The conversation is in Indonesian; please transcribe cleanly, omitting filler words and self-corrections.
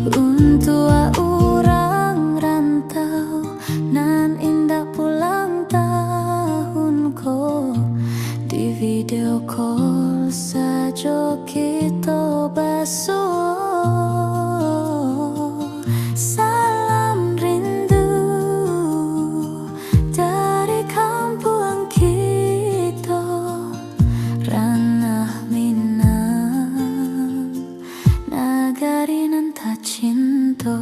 Untua urang rantau nan indah pulang tahun ko. Di video call sajo kita basuh. Salam rindu dari kampung kita, Ranah Minang, nagari nan tak cinta.